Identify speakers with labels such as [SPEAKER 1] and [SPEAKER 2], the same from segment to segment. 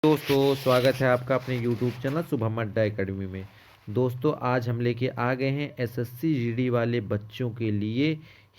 [SPEAKER 1] दोस्तों स्वागत है आपका अपने YouTube चैनल शुभम अड्डा एकेडमी में। दोस्तों आज हम लेके आ गए हैं एसएससी जीडी वाले बच्चों के लिए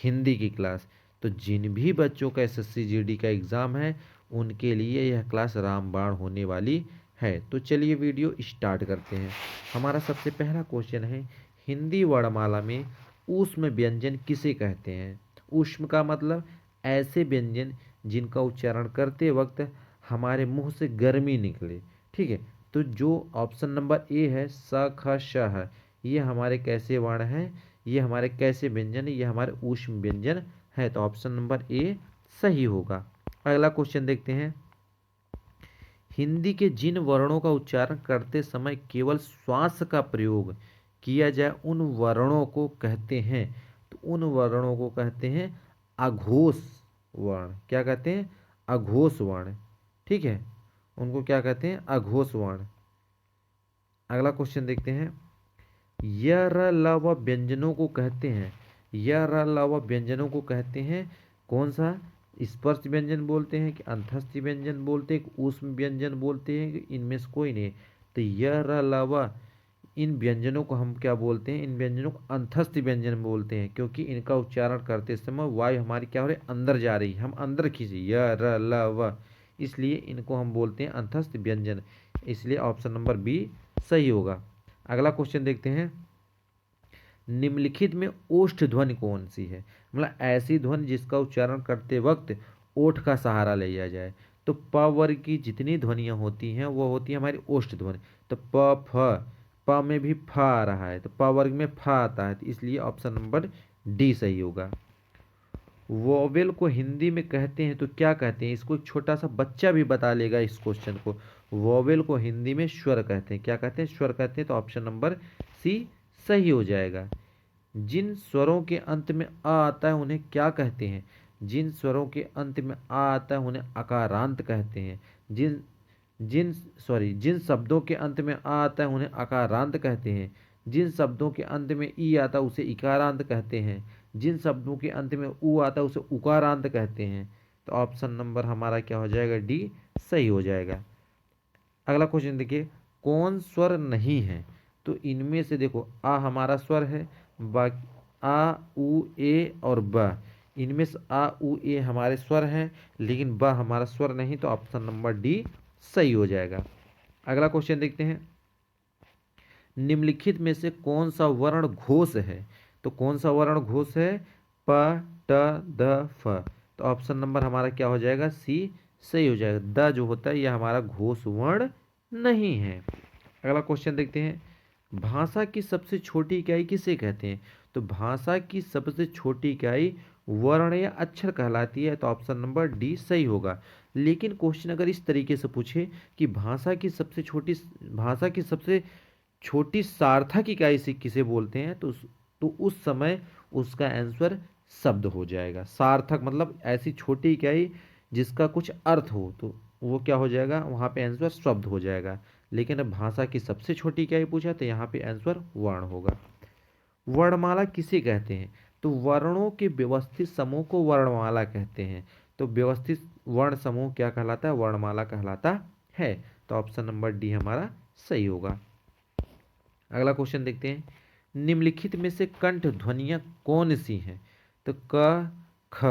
[SPEAKER 1] हिंदी की क्लास। तो जिन भी बच्चों का एसएससी जीडी का एग्ज़ाम है उनके लिए यह क्लास रामबाण होने वाली है। तो चलिए वीडियो स्टार्ट करते हैं। हमारा सबसे पहला क्वेश्चन है, हिंदी वर्णमाला में ऊष्म व्यंजन किसे कहते हैं। ऊष्म का मतलब ऐसे व्यंजन जिनका उच्चारण करते वक्त हमारे मुंह से गर्मी निकले। ठीक है, तो जो ऑप्शन नंबर ए है स ख श है, ये हमारे कैसे वर्ण हैं, ये हमारे कैसे व्यंजन है, ये हमारे ऊष्म व्यंजन है। तो ऑप्शन नंबर ए सही होगा। अगला क्वेश्चन देखते हैं, हिंदी के जिन वर्णों का उच्चारण करते समय केवल श्वास का प्रयोग किया जाए उन वर्णों को कहते हैं। तो उन वर्णों को कहते हैं अघोष वर्ण। क्या कहते हैं? अघोष वर्ण। ठीक है, उनको क्या कहते हैं? अघोष वर्ण। अगला क्वेश्चन देखते हैं, य र ल व व्यंजनों को कहते हैं, य र ल व व्यंजनों को कहते हैं कौन सा? स्पर्श व्यंजन बोलते हैं कि अंतस्थ व्यंजन बोलते हैं कि ऊष्म व्यंजन बोलते हैं कि इनमें से कोई नहीं। तो य र ल व इन व्यंजनों को हम क्या बोलते हैं? इन व्यंजनों को अंतस्थ व्यंजन बोलते हैं, क्योंकि इनका उच्चारण करते समय वायु हमारी क्या हो रही है? अंदर जा रही है, हम अंदर खींचे य र ल व, इसलिए इनको हम बोलते हैं अंतस्थ व्यंजन। इसलिए ऑप्शन नंबर बी सही होगा। अगला क्वेश्चन देखते हैं, निम्नलिखित में ओष्ठ ध्वनि कौन सी है। मतलब ऐसी ध्वनि जिसका उच्चारण करते वक्त ओठ का सहारा लिया जाए। तो प वर्ग की जितनी ध्वनियां होती हैं वो होती है हमारी ओष्ठ ध्वनि। तो प फ, प में भी फ आ रहा है तो प वर्ग में फ आता है, तो इसलिए ऑप्शन नंबर डी सही होगा। वोवेल को हिंदी में कहते हैं तो क्या कहते हैं? इसको एक छोटा सा बच्चा भी बता लेगा इस क्वेश्चन को। वोवेल को हिंदी में स्वर कहते हैं। क्या कहते हैं? स्वर कहते हैं। तो ऑप्शन नंबर सी सही हो जाएगा। जिन स्वरों के अंत में आ आता है उन्हें क्या कहते हैं? जिन स्वरों के अंत में आ आता है उन्हें अकारांत कहते हैं। जिन जिन जिन शब्दों के अंत में आ आता है उन्हें अकारांत कहते हैं। जिन शब्दों के अंत में ई आता है उसे इकारांत कहते हैं। जिन शब्दों के अंत में ऊ आता है उसे उकारांत कहते हैं। तो ऑप्शन नंबर हमारा क्या हो जाएगा? डी सही हो जाएगा। अगला क्वेश्चन देखिए, कौन स्वर नहीं है? तो इनमें से देखो आ हमारा स्वर है, बाकी आ उ ए और ब, इनमें से आ उ ए हमारे स्वर हैं लेकिन ब हमारा स्वर नहीं। तो ऑप्शन नंबर डी सही हो जाएगा। अगला क्वेश्चन देखते हैं, निम्नलिखित में से कौन सा वर्ण घोष है? तो कौन सा वर्ण घोष है? प ट द फ। तो ऑप्शन नंबर हमारा क्या हो जाएगा? सी सही हो जाएगा। द जो होता है यह हमारा घोष वर्ण नहीं है। अगला क्वेश्चन देखते हैं, भाषा की सबसे छोटी इकाई किसे कहते हैं? तो भाषा की सबसे छोटी इकाई वर्ण या अक्षर कहलाती है। तो ऑप्शन नंबर डी सही होगा। लेकिन क्वेश्चन अगर इस तरीके से पूछे कि भाषा की सबसे छोटी सार्थक इकाई से किसे बोलते हैं, तो उस समय उसका आंसर शब्द हो जाएगा। सार्थक मतलब ऐसी छोटी इकाई जिसका कुछ अर्थ हो, तो वो क्या हो जाएगा? वहाँ पे आंसर शब्द हो जाएगा। लेकिन अब भाषा की सबसे छोटी इकाई पूछा तो यहाँ पे आंसर वर्ण होगा। वर्णमाला किसे कहते हैं? तो वर्णों के व्यवस्थित समूह को वर्णमाला कहते हैं। तो व्यवस्थित वर्ण समूह क्या कहलाता है? वर्णमाला कहलाता है। तो ऑप्शन नंबर डी हमारा सही होगा। अगला क्वेश्चन देखते हैं, निम्नलिखित में से कंठ ध्वनियाँ कौन सी हैं? तो क ख,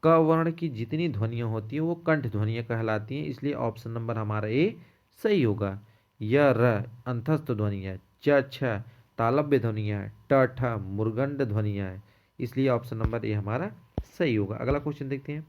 [SPEAKER 1] क वर्ण की जितनी ध्वनियाँ होती हैं वो कंठ ध्वनियाँ कहलाती हैं, इसलिए ऑप्शन नंबर हमारा ए सही होगा। य र अंतस्थ ध्वनियाँ, च छ तालव्य ध्वनियाँ, ट ठ मूर्धन्य ध्वनियाँ है, इसलिए ऑप्शन नंबर ए हमारा सही होगा। अगला क्वेश्चन देखते हैं,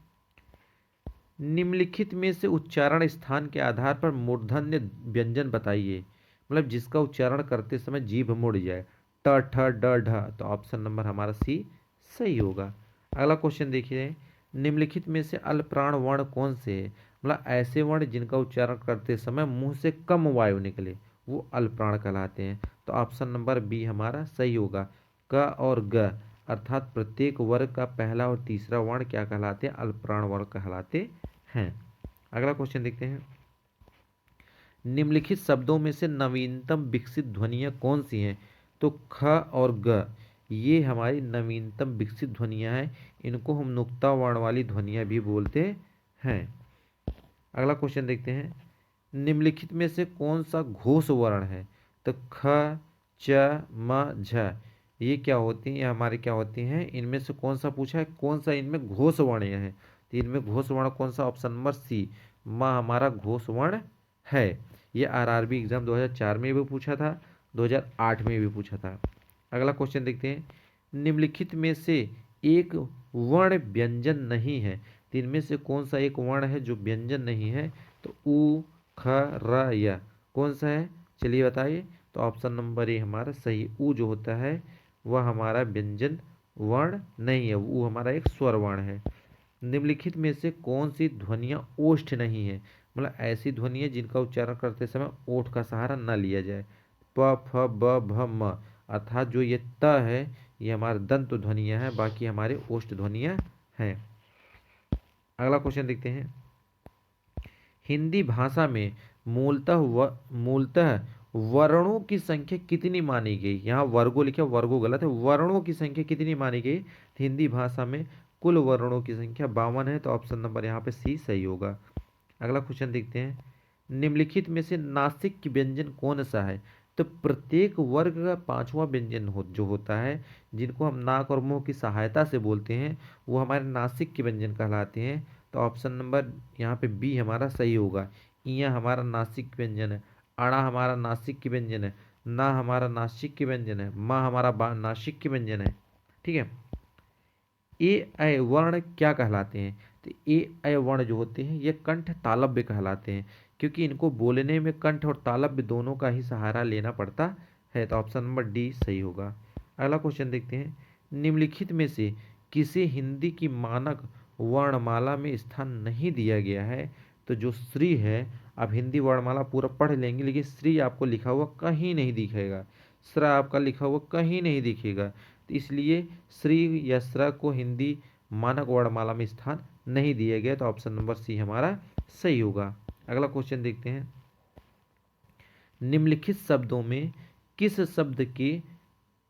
[SPEAKER 1] निम्नलिखित में से उच्चारण स्थान के आधार पर मूर्धन्य व्यंजन बताइए। मतलब जिसका उच्चारण करते समय जीभ मुड़ जाए। ट ठ ड ढ। तो ऑप्शन नंबर हमारा सी सही होगा। अगला क्वेश्चन देखिए, निम्नलिखित में से अल्पप्राण वर्ण कौन से है? मतलब ऐसे वर्ण जिनका उच्चारण करते समय मुंह से कम वायु निकले वो अल्पप्राण कहलाते हैं। तो ऑप्शन नंबर बी हमारा सही होगा। क और ग अर्थात प्रत्येक वर्ग का पहला और तीसरा वर्ण क्या कहलाते हैं? अल्पप्राण वर्ण कहलाते हैं। अगला क्वेश्चन देखते हैं, निम्नलिखित शब्दों में से नवीनतम विकसित ध्वनियाँ कौन सी हैं? तो ख और ग ये हमारी नवीनतम विकसित ध्वनियाँ हैं, इनको हम नुक्ता वर्ण वाली ध्वनियाँ भी बोलते हैं। अगला क्वेश्चन देखते हैं, निम्नलिखित में से कौन सा घोष वर्ण है? तो ख, च, म, झ, ये क्या होती हैं? ये हमारे क्या होती हैं? इनमें से कौन सा पूछा है? कौन सा इनमें घोष वर्ण है? तो इनमें घोष वर्ण कौन सा? ऑप्शन नंबर सी, म हमारा घोष वर्ण है। ये आरआरबी एग्जाम 2004 में भी पूछा था, 2008 में भी पूछा था। अगला क्वेश्चन देखते हैं, निम्नलिखित में से एक वर्ण व्यंजन नहीं है, तो इनमें से कौन सा एक वर्ण है जो व्यंजन नहीं है? तो उ, ख, र, य, कौन सा है? चलिए बताइए। तो ऑप्शन नंबर ए हमारा सही, उ जो होता है वह हमारा व्यंजन वर्ण नहीं है, उ हमारा एक स्वर वर्ण है। निम्नलिखित में से कौन सी ध्वनियाँ ओष्ठ नहीं है? मतलब ऐसी ध्वनि है जिनका उच्चारण करते समय ओठ का सहारा न लिया जाए। प, फ, ब, भ, म, अर्थात जो ये त है ये हमारे दंत ध्वनियाँ हैं, बाकी हमारे ओष्ठ ध्वनियाँ हैं। अगला क्वेश्चन देखते हैं, हिंदी भाषा में मूलतः वर्णों की संख्या कितनी मानी गई? यहाँ वर्गो लिखे, वर्गो गलत है, वर्णों की संख्या कितनी मानी गई? हिंदी भाषा में कुल वर्णों की संख्या 52 है, तो ऑप्शन नंबर यहाँ पे सी सही होगा। अगला क्वेश्चन देखते हैं, निम्नलिखित में से नासिक व्यंजन कौन सा है? तो प्रत्येक वर्ग का पांचवा व्यंजन जो होता है, जिनको हम नाक और मुंह की सहायता से बोलते हैं, वो हमारे नासिक के व्यंजन कहलाते हैं। तो ऑप्शन नंबर यहाँ पे बी हमारा सही होगा। इया हमारा नासिक व्यंजन है, अड़ा हमारा नासिक की व्यंजन है, ना हमारा नासिक की व्यंजन है, माँ हमारा नासिक की व्यंजन है। ठीक है। ए ऐ वर्ण क्या कहलाते हैं? तो ए ऐ वर्ण जो होते हैं ये कंठ तालव्य कहलाते हैं, क्योंकि इनको बोलने में कंठ और तालव्य दोनों का ही सहारा लेना पड़ता है। तो ऑप्शन नंबर डी सही होगा। अगला क्वेश्चन देखते हैं, निम्नलिखित में से किसे हिंदी की मानक वर्णमाला में स्थान नहीं दिया गया है? तो जो श्री है, आप हिंदी वर्णमाला पूरा पढ़ लेंगे लेकिन श्री आपको लिखा हुआ कहीं नहीं दिखेगा, श्रा आपका लिखा हुआ कहीं नहीं दिखेगा, तो इसलिए श्री या श्र को हिंदी मानक वर्णमाला में स्थान नहीं दिया गया। तो ऑप्शन नंबर सी हमारा सही होगा। अगला क्वेश्चन देखते हैं, निम्नलिखित शब्दों में किस शब्द के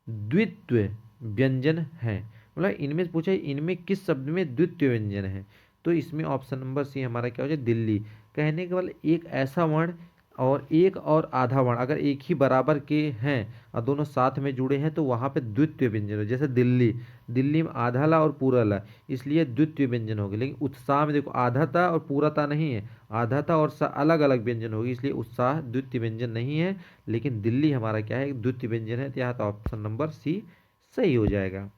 [SPEAKER 1] द्वित्व व्यंजन है? मतलब इनमें पूछा है इनमें किस शब्द में द्वित्व व्यंजन है? तो इसमें ऑप्शन नंबर सी हमारा क्या हो जाए? दिल्ली। कहने के बाद एक ऐसा वर्ण और एक और आधा वर्ण अगर एक ही बराबर के हैं और दोनों साथ में जुड़े हैं तो वहां पे द्वित्व व्यंजन है। जैसे दिल्ली, दिल्ली में आधा ला और पूरा ला, इसलिए द्वित्व व्यंजन होगी। लेकिन उत्साह में देखो आधा ता और पूरा ता नहीं है, आधा ता और सा अलग अलग व्यंजन होगी, इसलिए उत्साह द्वित्व व्यंजन नहीं है। लेकिन दिल्ली हमारा क्या है? द्वित्व व्यंजन है। तो यहाँ तो ऑप्शन नंबर सी सही हो जाएगा।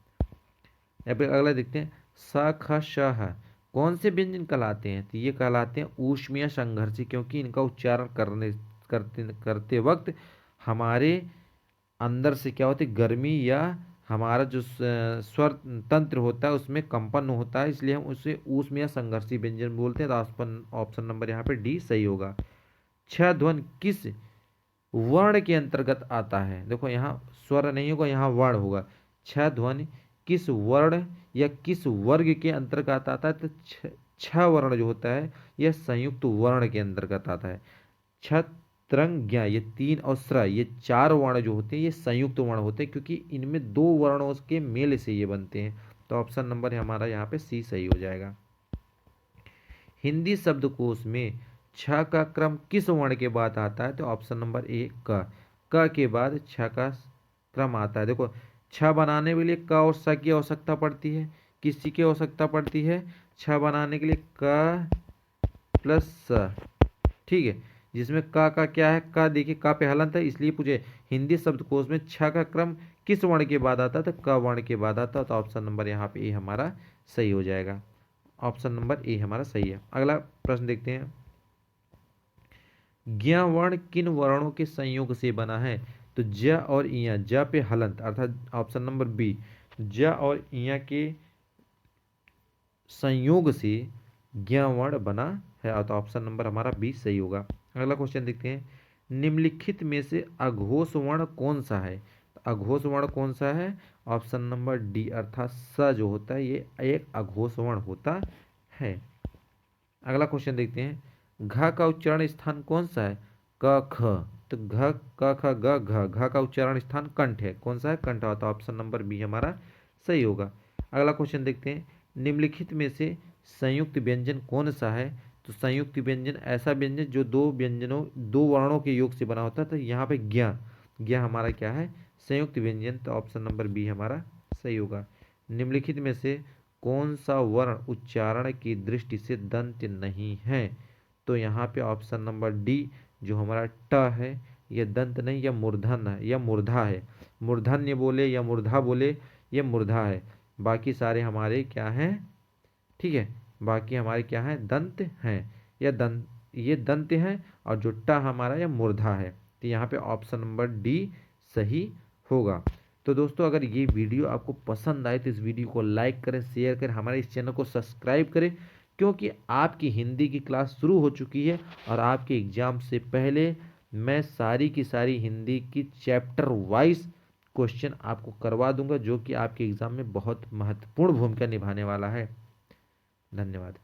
[SPEAKER 1] अगला देखते हैं, स, ख, श, ह कौन से व्यंजन कहलाते हैं? तो ये कहलाते हैं ऊष्मीय संघर्षी, क्योंकि इनका उच्चारण करते वक्त हमारे अंदर से क्या होती है? गर्मी या हमारा जो स्वर तंत्र होता है उसमें कंपन होता है, इसलिए हम उसे ऊष्मीय संघर्षी व्यंजन बोलते हैं। तो ऑप्शन नंबर यहाँ पे डी सही होगा। छ ध्वनि किस वर्ण के अंतर्गत आता है? देखो यहाँ स्वर नहीं होगा, यहाँ वर्ण होगा। छ ध्वनि किस वर्ण या किस वर्ग के अंतर्गत आता है? तो छ वर्ण जो होता है यह संयुक्त वर्ण के अंतर्गत आता है। छ, त्रंग, ज्ञ ये तीन और स्र ये चार वर्ण जो होते हैं ये संयुक्त वर्ण होते हैं, क्योंकि इनमें दो वर्णों के मेल से ये बनते हैं। तो ऑप्शन नंबर हमारा यहाँ पे सी सही हो जाएगा। हिंदी शब्दकोश में छ का क्रम किस वर्ण के बाद आता है? तो ऑप्शन नंबर ए क के बाद छ का क्रम आता है। देखो छ बनाने के लिए क और स की आवश्यकता पड़ती है, किसी की आवश्यकता पड़ती है? छ बनाने के लिए क प्लस स, ठीक है, जिसमें का क्या है? का देखिए का पे हलंत है, इसलिए पूछे हिंदी शब्दकोश में छ का क्रम किस वर्ण के बाद आता है? तो क वर्ण के बाद आता है। तो ऑप्शन नंबर यहाँ पे ए हमारा सही हो जाएगा। ऑप्शन नंबर ए हमारा सही है। अगला प्रश्न देखते हैं, ज्ञ वर्ण किन वर्णों के संयोग से बना है? तो ज और इया, ज पे हलंत अर्थात ऑप्शन नंबर बी, ज और इया के संयोग से ज्ञ वर्ण बना है। तो ऑप्शन नंबर हमारा बी सही होगा। अगला क्वेश्चन देखते हैं, निम्नलिखित में से अघोष वर्ण कौन सा है? अघोष वर्ण कौन सा है? ऑप्शन नंबर डी अर्थात स जो होता है ये एक अघोष वर्ण होता है। अगला क्वेश्चन देखते हैं, घ का उच्चारण स्थान कौन सा है? क ख, तो घ क ख ग घ, घ का उच्चारण स्थान कंठ है। कौन सा है? कंठ होता है। ऑप्शन नंबर बी हमारा सही होगा। अगला क्वेश्चन देखते हैं, निम्नलिखित में से संयुक्त व्यंजन कौन सा है? तो संयुक्त व्यंजन ऐसा व्यंजन जो दो वर्णों के योग से बना होता है। तो यहाँ पे ज्ञ ज्ञ हमारा क्या है, संयुक्त व्यंजन। तो ऑप्शन नंबर बी हमारा सही होगा। निम्नलिखित में से कौन सा वर्ण उच्चारण की दृष्टि से दंत नहीं है? तो यहाँ पे ऑप्शन नंबर डी जो हमारा ट है, यह दंत नहीं, यह मूर्धन है, यह मूर्धा है। मूर्धन्य बोले या मूर्धा बोले, यह मूर्धा है। बाकी सारे हमारे क्या हैं, ठीक है, बाकी हमारे क्या हैं, दंत हैं। ये दंत हैं, और जो ट हमारा यह मूर्धा है। तो यहाँ पे ऑप्शन नंबर डी सही होगा। तो दोस्तों अगर ये वीडियो आपको पसंद आए तो इस वीडियो को लाइक करें, शेयर करें, हमारे इस चैनल को सब्सक्राइब करें, क्योंकि आपकी हिंदी की क्लास शुरू हो चुकी है और आपके एग्जाम से पहले मैं सारी की सारी हिंदी की चैप्टर वाइज क्वेश्चन आपको करवा दूंगा, जो कि आपके एग्जाम में बहुत महत्वपूर्ण भूमिका निभाने वाला है। धन्यवाद।